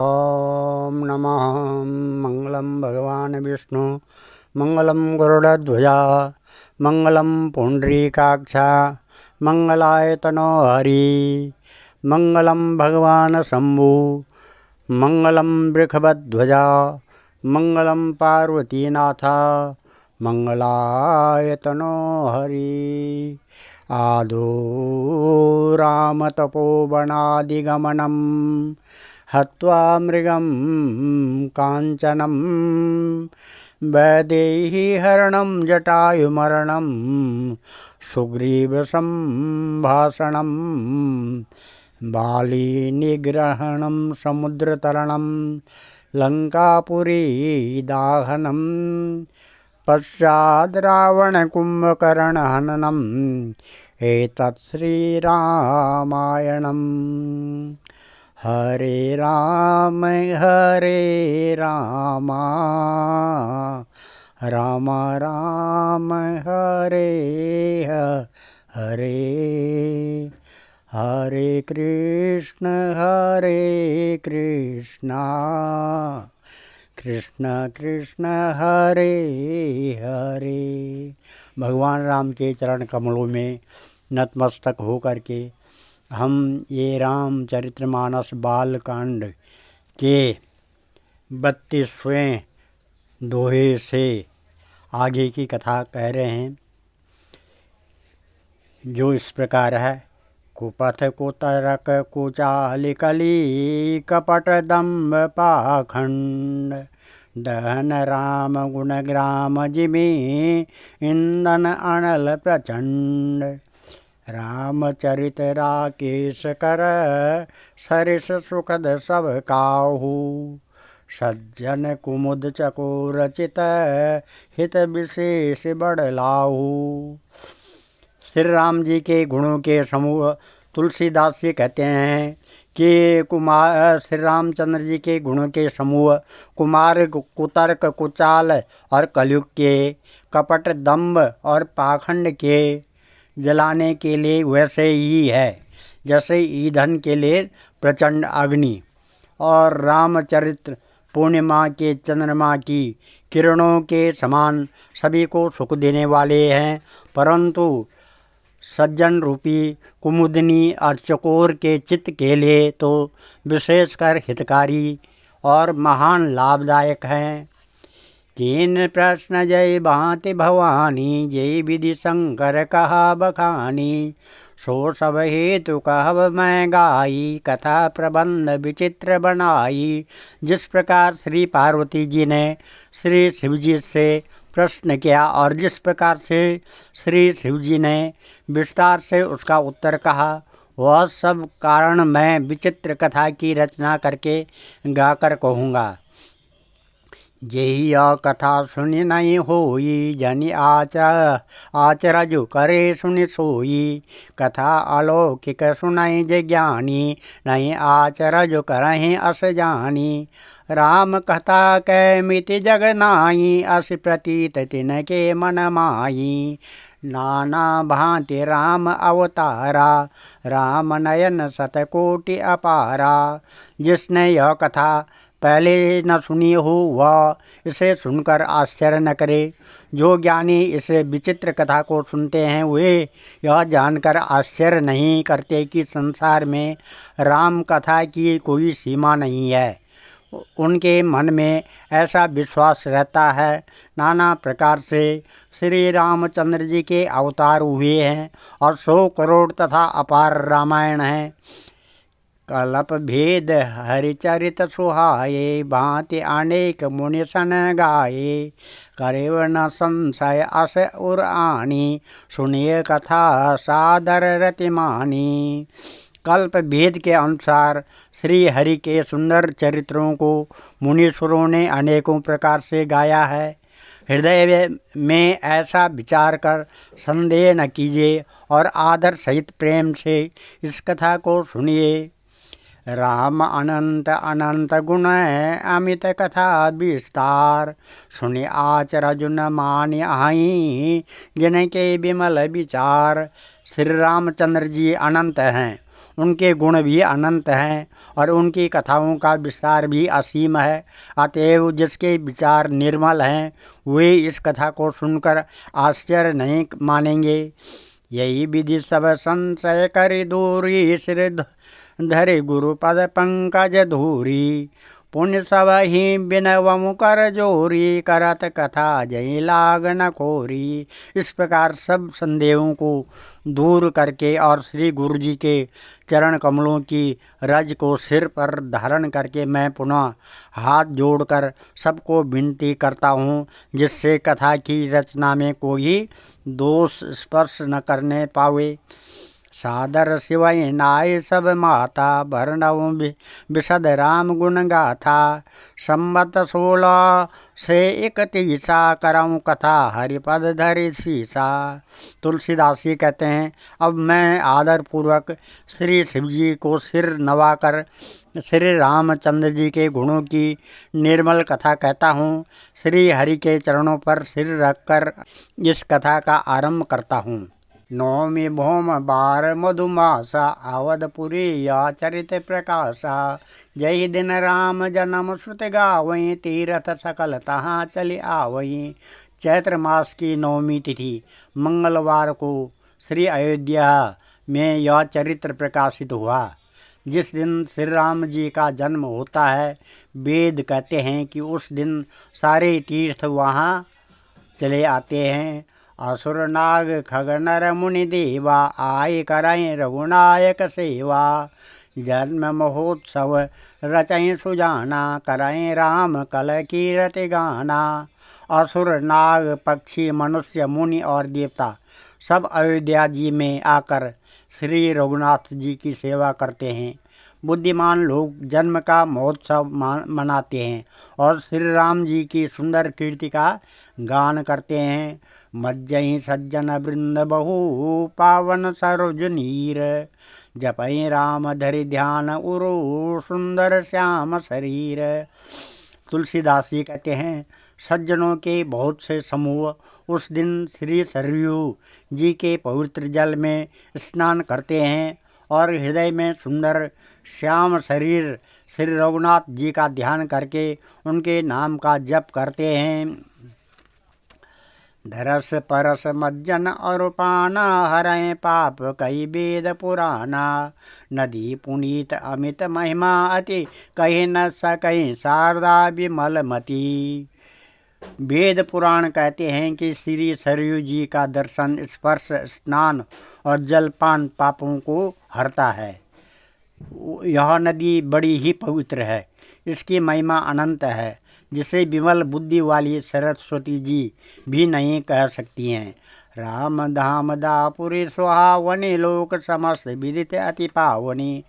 ओम नमः। मंगलम भगवान विष्णु, मंगलम गरुड़ध्वजा, मंगलम पुंडरीकाक्षा, मंगलाय तनो हरि, मंगलम भगवान शंभु, मंगलम वृषभध्वजा, मंगलम पार्वतीनाथ, मंगलाय तनो हरि। आदो राम तपोवनादिगमनम हत्वा मृगं कांचनं वैदेही हरणं जटायुमरणं सुग्रीवसंभाषणं बाली निग्रहणं समुद्रतरणं लंकापुरी दाहनं पश्चाद् रावणकुम्भकर्णहननम् एतत् श्रीरामायणम्। हरे राम राम राम हरे हरे, हरे कृष्ण कृष्ण कृष्ण हरे हरे। भगवान राम के चरण कमलों में नतमस्तक होकर के हम ये रामचरितमानस बालकांड के 32वें दोहे से आगे की कथा कह रहे हैं, जो इस प्रकार है। कुपथ कुतरक कुचाल कली कपट दम्भ पाखंड, दहन राम गुण ग्राम जिमि इंदन अनल प्रचंड। रामचरित राकेश कर सरिस सुखद सब काहू, सज्जन कुमुद चकोर चित हित विशेष बड़लाहू। श्री राम जी के गुणों के समूह तुलसीदास जी कहते हैं कि श्री रामचंद्र जी के गुणों के समूह कुमार कुतर्क कुचाल और कलयुग के, कपट दम्भ और पाखंड के जलाने के लिए वैसे ही है जैसे ईंधन के लिए प्रचंड अग्नि, और रामचरित्र पूर्णिमा के चंद्रमा की किरणों के समान सभी को सुख देने वाले हैं, परंतु सज्जन रूपी कुमुदनी और चकोर के चित्त के लिए तो विशेषकर हितकारी और महान लाभदायक हैं। तीन प्रश्न जय भांति भवानी, जय विधि शंकर कहा बखानी। सो सब हेतु कहब मैं गाई, कथा प्रबंध विचित्र बनाई। जिस प्रकार श्री पार्वती जी ने श्री शिव जी से प्रश्न किया और जिस प्रकार से श्री शिव जी ने विस्तार से उसका उत्तर कहा, वह सब कारण मैं विचित्र कथा की रचना करके गाकर कहूँगा। जेहि कथा सुनि नहीं होई, जनि आचरजु करे सुनि सोई। कथा अलौकिक सुनाई जे ज्ञानी, नहीं आचरजु करहि अस जानी। राम कथा कै मिति जग नाई, अस प्रतीत तिनके मन माई। नाना भांति राम अवतारा, राम नयन शतकोटि अपारा। जिसने यह कथा पहले न सुनी हो वह इसे सुनकर आश्चर्य न करे। जो ज्ञानी इस विचित्र कथा को सुनते हैं वे यह जानकर आश्चर्य नहीं करते कि संसार में राम कथा की कोई सीमा नहीं है। उनके मन में ऐसा विश्वास रहता है नाना प्रकार से श्री रामचंद्र जी के अवतार हुए हैं और 100 करोड़ तथा अपार रामायण हैं। कल्प भेद हरिचरित सुहाये, भांति अनेक मुनि सन गाये। करेव न संशय अस उर आनी, सुनिए कथा सादर रतिमानी। कल्प भेद के अनुसार श्री हरि के सुंदर चरित्रों को मुनीश्वरों ने अनेकों प्रकार से गाया है। हृदय में ऐसा विचार कर संदेह न कीजिए और आदर सहित प्रेम से इस कथा को सुनिए। राम अनंत अनंत गुण अमित कथा विस्तार, सुनि आचरजु न मानि आई, जिनके विमल विचार। श्री रामचंद्र जी अनंत हैं, उनके गुण भी अनंत हैं और उनकी कथाओं का विस्तार भी असीम है। अतएव जिसके विचार निर्मल हैं वे इस कथा को सुनकर आश्चर्य नहीं मानेंगे। यही विधि सब संशय करि दूरी, सिर धरे गुरुपद पंकज धूरी। पुण्य सब ही बिनवमु कर जोरी, करत कथा जय लाग न खोरी। इस प्रकार सब संदेहों को दूर करके और श्री गुरु जी के चरण कमलों की रज को सिर पर धारण करके मैं पुनः हाथ जोड़कर सबको विनती करता हूँ, जिससे कथा की रचना में कोई दोष स्पर्श न करने पावे। सादर शिवय नाय सब माता, भरनव विशद राम गुण गाथा। संबत 16 से 31 करऊँ कथा, हरिपद धरि शीसा। तुलसीदास जी कहते हैं, अब मैं आदर पूर्वक श्री शिव जी को सिर नवाकर श्री रामचंद्र जी के गुणों की निर्मल कथा कहता हूँ। श्री हरि के चरणों पर सिर रखकर इस कथा का आरंभ करता हूँ। नौमी भौम बार मधुमासा, अवधपुरी या चरित प्रकाशा। जय दिन राम जन्म श्रुत गावहीं, तीरथ सकल तहाँ चली आवहीं। चैत्र मास की नौमी तिथि मंगलवार को श्री अयोध्या में यह चरित्र प्रकाशित हुआ। जिस दिन श्री राम जी का जन्म होता है, वेद कहते हैं कि उस दिन सारे तीर्थ वहाँ चले आते हैं। असुर नाग खग नर मुनि देवा, आय करय रघुनायक सेवा। जन्म महोत्सव रचय सुजाना, करय राम कल कीरति गाना। असुर नाग पक्षी मनुष्य मुनि और देवता सब अयोध्या जी में आकर श्री रघुनाथ जी की सेवा करते हैं। बुद्धिमान लोग जन्म का महोत्सव मनाते हैं और श्री राम जी की सुंदर कीर्ति का गान करते हैं। मज्जहि सज्जन वृंद बहु, पावन सरोज नीर। जपहि राम धरि ध्यान उरु, सुंदर श्याम शरीर। तुलसीदास जी कहते हैं, सज्जनों के बहुत से समूह उस दिन श्री सरयू जी के पवित्र जल में स्नान करते हैं और हृदय में सुंदर श्याम शरीर श्री रघुनाथ जी का ध्यान करके उनके नाम का जप करते हैं। धरस परस मज्जन और पाना, हरय पाप कई वेद पुराना। नदी पुनीत अमित महिमा अति, कही न सकई शारदा विमल मति। वेद पुराण कहते हैं कि श्री सरयू जी का दर्शन, स्पर्श, स्नान और जलपान पापों को हरता है। यह नदी बड़ी ही पवित्र है, इसकी महिमा अनंत है, जिसे विमल बुद्धि वाली सरस्वती जी भी नहीं कह सकती हैं। राम धाम दापुरी सुहावनी, लोक समस्त विदित अति पावनी।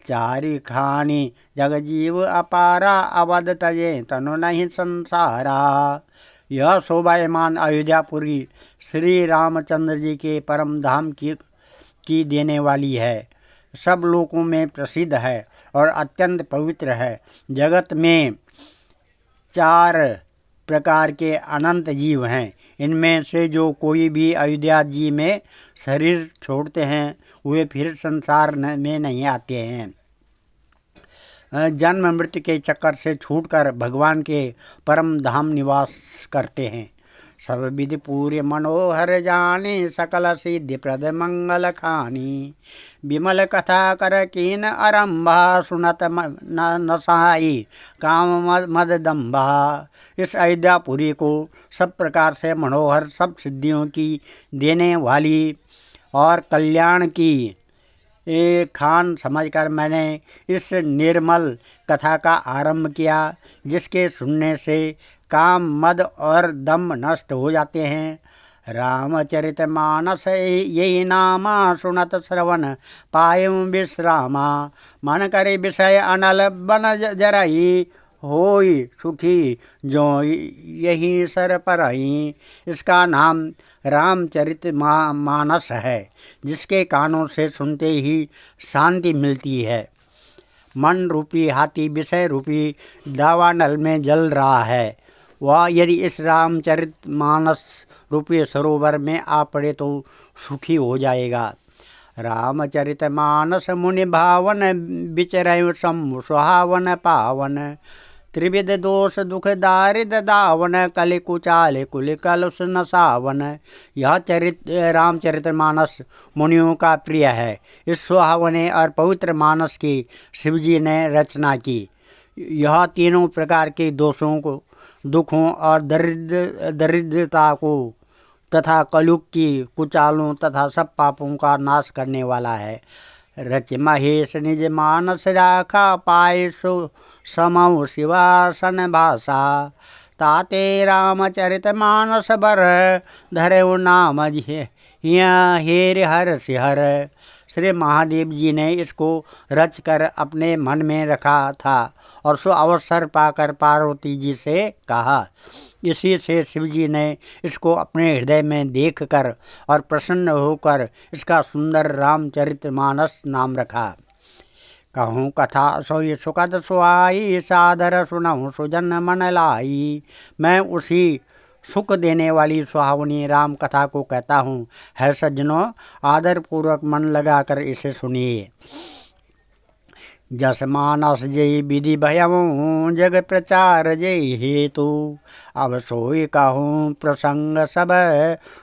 चारि खानी जगजीव अपारा, अवध तजे तनु नहीं संसारा। यह शोभायमान अयोध्यापुरी श्री रामचंद्र जी के परम धाम की देने वाली है, सब लोकों में प्रसिद्ध है और अत्यंत पवित्र है। जगत में 4 प्रकार के अनंत जीव हैं। इनमें से जो कोई भी अयोध्या जी में शरीर छोड़ते हैं वे फिर संसार में नहीं आते हैं। जन्म मृत्यु के चक्कर से छूटकर भगवान के परम धाम निवास करते हैं। सब विधि पूर्य मनोहर जानी, सकल सिद्धि प्रद मंगल खानी। विमल कथा कर कीन आरंभा, सुनत न सहाई काम मद दम्भा। इस अयोध्यापुरी को सब प्रकार से मनोहर, सब सिद्धियों की देने वाली और कल्याण की खान समझकर मैंने इस निर्मल कथा का आरंभ किया, जिसके सुनने से काम, मद और दम्भ नष्ट हो जाते हैं। रामचरित मानस यही नामा, सुनत श्रवण पायम विश्रामा। मन करे विषय अनल बन जरई, होई सुखी जो यही सर परई। इसका नाम रामचरित मानस है, जिसके कानों से सुनते ही शांति मिलती है। मन रूपी हाथी विषय रूपी दावानल में जल रहा है, वह यदि इस रामचरित मानस रूपी सरोवर में आ पड़े तो सुखी हो जाएगा। रामचरितमानस मुनि भावन विचरयु शंभु सुहावन पावन। त्रिविध दोष दुख दारिद दावन कलि कुचाल कुल कलुष नसावन। यह रामचरितमानस मुनियों का प्रिय है। इस सुहावने और पवित्र मानस की शिवजी ने रचना की। यह तीनों प्रकार के दोषों को, दुखों और दरिद्रता को तथा कलयुग की कुचालों तथा सब पापों का नाश करने वाला है। रच महेश निज मानस राखा पाए सो समऊ शिवासन भाषा। ताते रामचरित मानस बर धरे नाम हेर हर सिहर। श्री महादेव जी ने इसको रच कर अपने मन में रखा था और सो अवसर पाकर पार्वती जी से कहा। इसी से शिवजी ने इसको अपने हृदय में देखकर और प्रसन्न होकर इसका सुंदर रामचरितमानस नाम रखा। कहूँ कथा सोई सुखद सुहाई सादर सुनहु सुजन मन लाई। मैं उसी सुख देने वाली सुहावनी राम कथा को कहता हूँ। है सज्जनों, आदर पूर्वक मन लगाकर इसे सुनिए। जस मानस जय विधि भयमु जग प्रचार जय हेतु। अब सोई कहूँ प्रसंग सब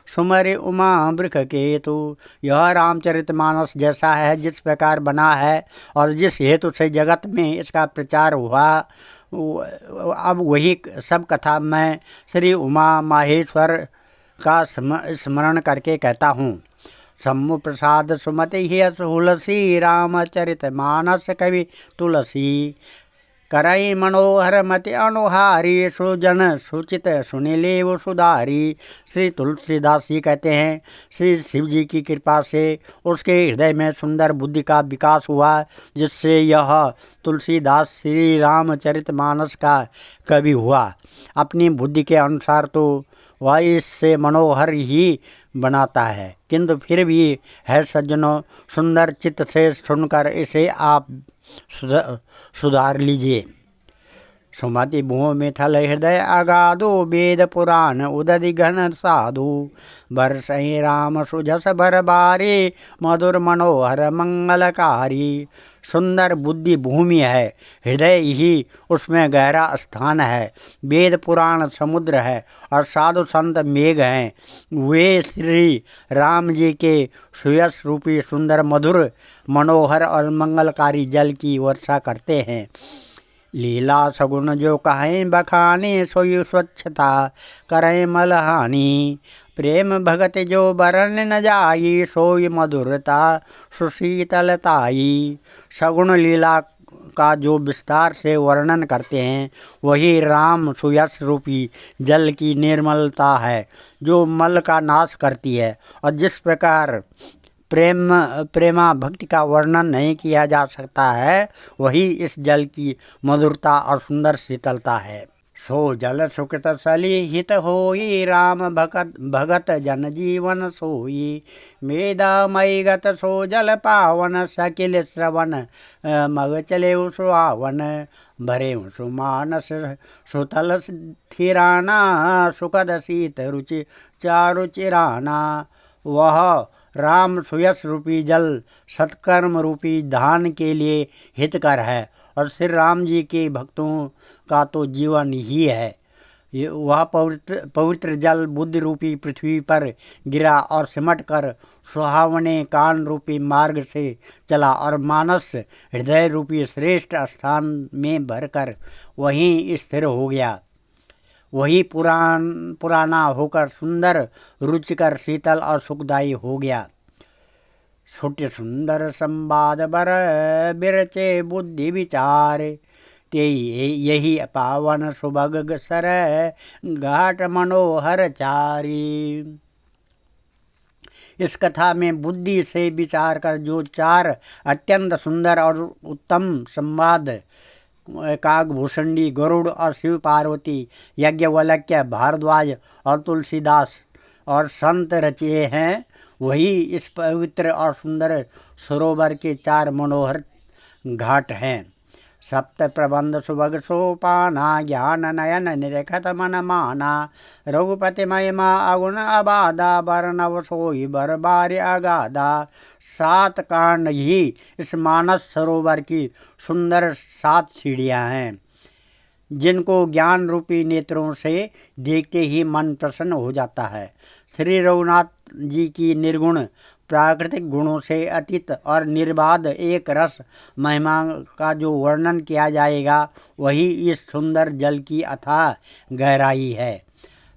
सुमरि उमा वृख केतु। यह रामचरितमानस जैसा है, जिस प्रकार बना है और जिस हेतु से जगत में इसका प्रचार हुआ, अब वही सब कथा मैं श्री उमा माहेश्वर का स्मरण करके कहता हूँ। शंभु प्रसाद सुमति हिय तुलसी रामचरित मानस कवि तुलसी। करई मनोहर मति अनुहारी सुजन सुचित सुनिलेव सुधारी। श्री तुलसीदास जी कहते हैं, श्री शिव जी की कृपा से उसके हृदय में सुंदर बुद्धि का विकास हुआ, जिससे यह तुलसीदास श्री रामचरित मानस का कवि हुआ। अपनी बुद्धि के अनुसार तो वह इससे मनोहर ही बनाता है, किंतु फिर भी है सज्जनों, सुंदर चित्त से सुनकर इसे आप सुधार लीजिए। सुमति भूमि थल हृदय अगाधु वेद पुराण उदधि घन साधु। बरसहि राम सुजस भर बारी मधुर मनोहर मंगलकारी। सुंदर बुद्धि भूमि है, हृदय ही उसमें गहरा स्थान है। वेद पुराण समुद्र है और साधु संत मेघ हैं। वे श्री राम जी के सुयश रूपी सुंदर मधुर मनोहर और मंगलकारी जल की वर्षा करते हैं। लीला सगुन जो कहें बखाने सोई स्वच्छता करें मलहानि। प्रेम भगत जो बरन न जाई सोई मधुरता सुशीतलताई। सगुण लीला का जो विस्तार से वर्णन करते हैं, वही राम सुयश रूपी जल की निर्मलता है, जो मल का नाश करती है। और जिस प्रकार प्रेमा भक्ति का वर्णन नहीं किया जा सकता है, वही इस जल की मधुरता और सुंदर शीतलता है। सो जल सुकृत सली हित होई राम भगत जन जीवन सोई। मेदामयी गत सो जल पावन सकिल श्रवण मग चले सुहावन। भरे सुमानस सुतल थिराना सुखद शीत रुचि चारु चिराना। वह राम सुयश रूपी जल सत्कर्म रूपी दान के लिए हितकर है और श्री राम जी के भक्तों का तो जीवन ही है। वह पवित्र जल बुद्धि रूपी पृथ्वी पर गिरा और सिमट कर सुहावने कान रूपी मार्ग से चला और मानस हृदय रूपी श्रेष्ठ स्थान में भरकर वहीं स्थिर हो गया। वही पुराना होकर सुंदर रुचिकर शीतल और सुखदायी हो गया। छोटे सुंदर संवाद बर बिरचे बुद्धि विचार। ते यही पावन सुभग सर घाट मनोहर चारी। इस कथा में बुद्धि से विचार कर जो चार अत्यंत सुंदर और उत्तम संवाद कागभूषणी गरुड़ और शिव पार्वती, यज्ञवल्क्य, भारद्वाज और तुलसीदास और संत रचे हैं, वही इस पवित्र और सुंदर सरोवर के चार मनोहर घाट हैं। सप्त प्रबंध सुभग सोपाना, ज्ञान नयन निरखत मन माना। रघुपति महिमा अगुण अबाधा, बरनव सोई बर बार अगाधा। 7 कांड ही इस मानस सरोवर की सुंदर 7 सीढ़ियाँ हैं, जिनको ज्ञान रूपी नेत्रों से देखते ही मन प्रसन्न हो जाता है। श्री रघुनाथ जी की निर्गुण प्राकृतिक गुणों से अतीत और निर्बाध एक रस महिमा का जो वर्णन किया जाएगा, वही इस सुंदर जल की अथाह गहराई है।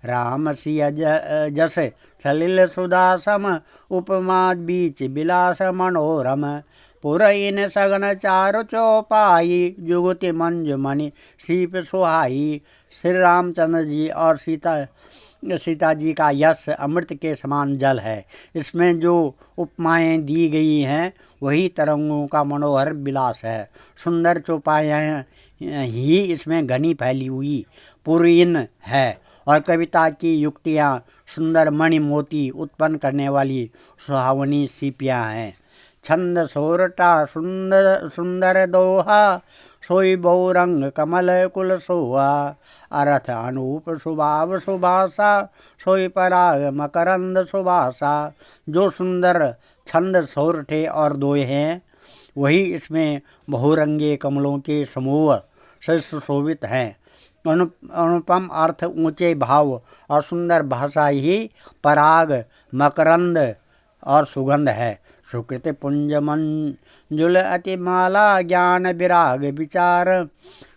राम सिय जस सलिल सुधा सम, उपमा बीच विलास मनोरम। पुरइन सगन चारु चौपाई, जुगति मंजु मणि सीप सुहाई। श्री रामचंद्र जी और सीता जी का यश अमृत के समान जल है। इसमें जो उपमाएँ दी गई हैं, वही तरंगों का मनोहर विलास है। सुंदर चौपाइयाँ ही इसमें घनी फैली हुई पुरीन है, और कविता की युक्तियाँ सुंदर मणि मोती उत्पन्न करने वाली सुहावनी सीपियाँ हैं। छंद सोरठा सुंदर सुंदर दोहा, सोई बहुरंग कमल कुल सोहा। अर्थ अनूप सुभाव सुभाषा, सोई पराग मकरंद सुभाषा। जो सुंदर छंद सोरठे और दोहे हैं, वही इसमें बहुरंगे कमलों के समूह से सुशोभित हैं। अनुपम अर्थ, ऊंचे भाव और सुंदर भाषा ही पराग, मकरंद और सुगंध है। सुकृत पुंज मंजुल अतिमाला, ज्ञान विराग विचार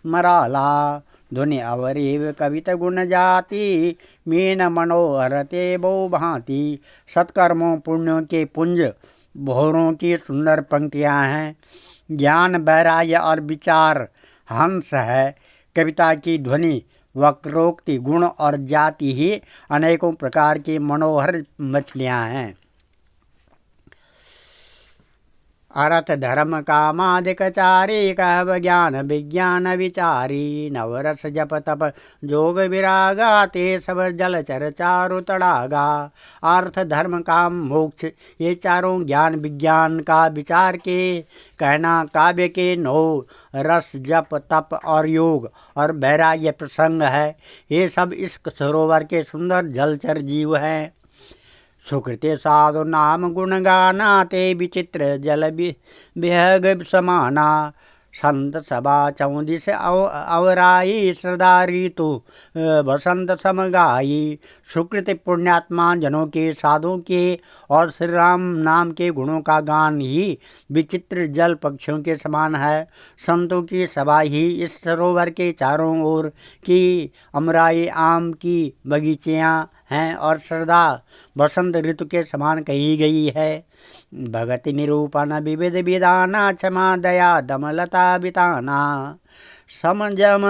मराला। ध्वनि अवरीव कवित गुण जाति, मीन मनोहर ते बहु भांति। सत्कर्मों पुण्यों के पुंज भौरों की सुंदर पंक्तियाँ हैं। ज्ञान वैराग्य और विचार हंस है। कविता की ध्वनि, वक्रोक्ति, गुण और जाति ही अनेकों प्रकार की मनोहर मछलियाँ हैं। अर्थ धर्म कामादिक चारी, कहव ज्ञान विज्ञान विचारी। नवरस जप तप जोग विरागा, ते सब जलचर चारु तड़ागा। अर्थ धर्म काम मोक्ष, ये चारों ज्ञान विज्ञान का विचार के कहना काव्य के 9 रस जप तप और योग और वैराग्य प्रसंग है। ये सब इस सरोवर के सुंदर जलचर जीव हैं। सुकृते साधु नाम गुण गाना, ते विचित्र जल विहग समाना। संत सभा 14 अवराई, श्रद्धा ऋतु बसंत समगाई। सुकृत पुण्यात्मा जनों के, साधुओं के और श्री राम नाम के गुणों का गान ही विचित्र जल पक्षियों के समान है। संतों की सभा ही इस सरोवर के चारों ओर की अमराई आम की बगीचियाँ हैं, और श्रद्धा बसंत ऋतु के समान कही गई है। भगति निरूपण विविध विधाना, क्षमा दया दमलता बिताना। समजम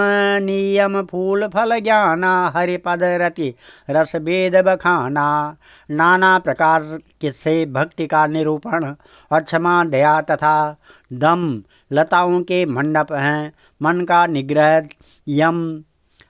नियम फूल फल ज्ञाना, हरिपद रति रस वेद बखाना। नाना प्रकार से भक्ति का निरूपण और क्षमा दया तथा दम लताओं के मंडप हैं। मन का निग्रह, यम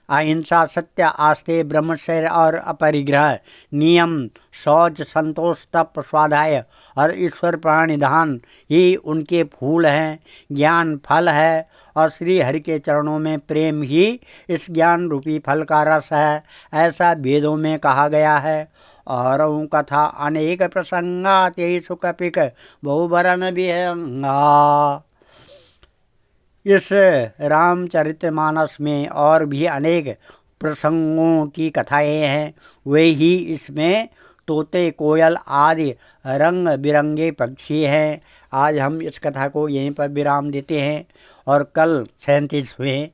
अहिंसा, सत्य, आस्ते, ब्रह्मचर्य और अपरिग्रह, नियम, शौच, संतोष, तप, स्वाध्याय और ईश्वर प्रणिधान ही उनके फूल हैं। ज्ञान फल है, और श्री हरि के चरणों में प्रेम ही इस ज्ञान रूपी फल का रस है, ऐसा वेदों में कहा गया है। और कथा अनेक प्रसंगा, ते सुकपिक बहुबरन विहंगा। इस रामचरितमानस में और भी अनेक प्रसंगों की कथाएँ हैं। वे ही इसमें तोते, कोयल आदि रंग बिरंगे पक्षी हैं। आज हम इस कथा को यहीं पर विराम देते हैं, और कल 37वें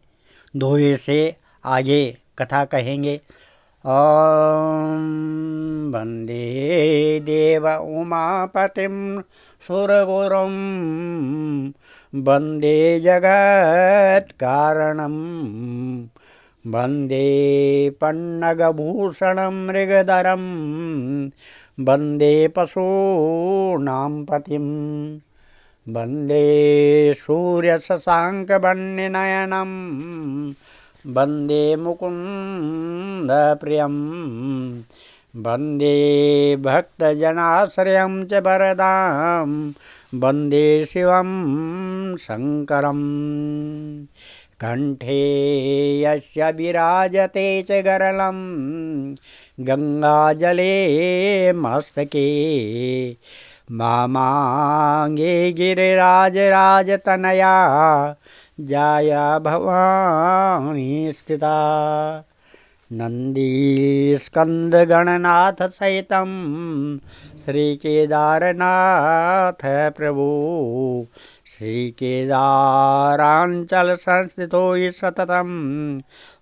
दोहे से आगे कथा कहेंगे। ओम वंदे देव उमापतिं सुरगुरुं, वंदे जगत्कारणं, वंदे पन्नगभूषणं मृगधरं, वंदे पशूनां पतिं, वंदे सूर्यशशाङ्कवह्निनयनं, वंदे मुकुन्दप्रियं, वंदे भक्तजनाश्रयं च वरदां, वन्दे शिवं शङ्करम्। कण्ठे यस्य विराजते च गरलं गङ्गाजले मस्तके मामाङ्गे गिरिराजराजतनया जाया भवानी स्थिता। नन्दीस्कन्दगणनाथसहितं श्रीकेदारनाथ प्रभु श्रीकेदाराञ्चलसंस्थितो हि सततं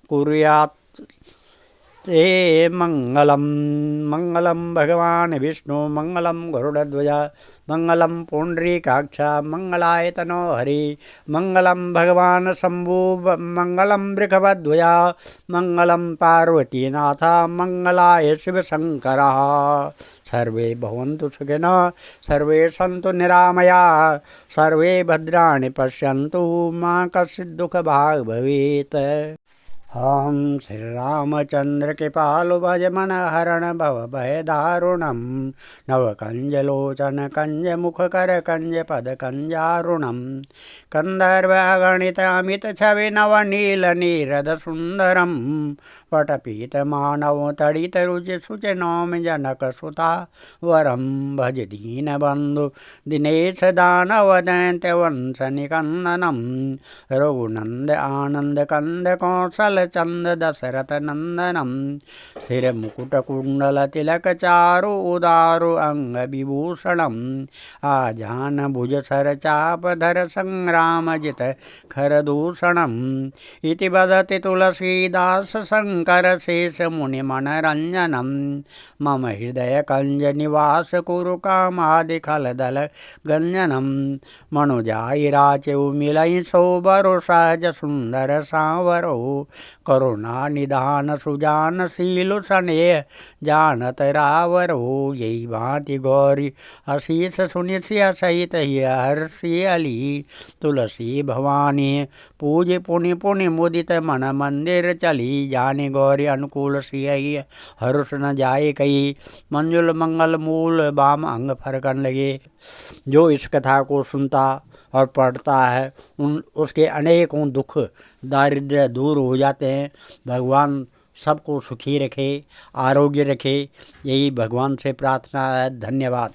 कुर्यात् ते मङ्गलं। मङ्गलं भगवान् विष्णु मङ्गलं गरुडध्वज मङ्गलं पुण्डरीकाक्ष मङ्गलायतनो हरि मङ्गलं भगवान् शम्भु मङ्गलं वृषभध्वज मङ्गलं पार्वतीनाथ मङ्गलाय शिवशङ्करः। सर्वे भवन्तु सुखिनः सर्वे सन्तु निरामया सर्वे भद्राणि पश्यन्तु मा कश्चित् दुःखभाग् भवेत्। ॐ श्रीरामचन्द्र कृपालु भज मन हरण भव भय दारुणं नवकञ्जलोचन कञ्जमुखकर कञ्ज पद कञ्जारुणं कन्दर्व अगणित अमित छवि नवनील नीरद सुन्दरं पटपीतमानव तडित रुचि सुच नौमि जनक सुता वरं भज दीनबन्धु दिनेश दानव दैत्य वंश निकन्दनं रघुनन्द आनन्द कंद कौशल चंद दशरथ नंदनम सिर मुकुट कुंडल तिलक चारु उदारु अंग विभूषणम आजान भुज सर चाप धर संग्राम जित खर दूषणम इति वदति तुलसीदास शंकर शेष मुनि मनरंजनम मम हृदय कंज निवास कुरु कामादि खलदल गंजनम मनुजाई राचेउ मिलई सोबरु सहज सुंदर सांवरो करुणा निधान सुजान शीलु स्नेह जानत रावरो यही भांति गौरी अशीष सुनिशिय सहित ही हर्षि अली तुलसी भवानी पूज पुनि पुनि मुदित मन मंदिर चली जाने गौरी अनुकूल सियही हर्ष न जाए कही मंजुल मंगल मूल बाम अंग फरकन लगे। जो इस कथा को सुनता और पढ़ता है उसके अनेकों दुख दारिद्र्य दूर हो जाते हैं। भगवान सबको सुखी रखे आरोग्य रखे यही भगवान से प्रार्थना है। धन्यवाद।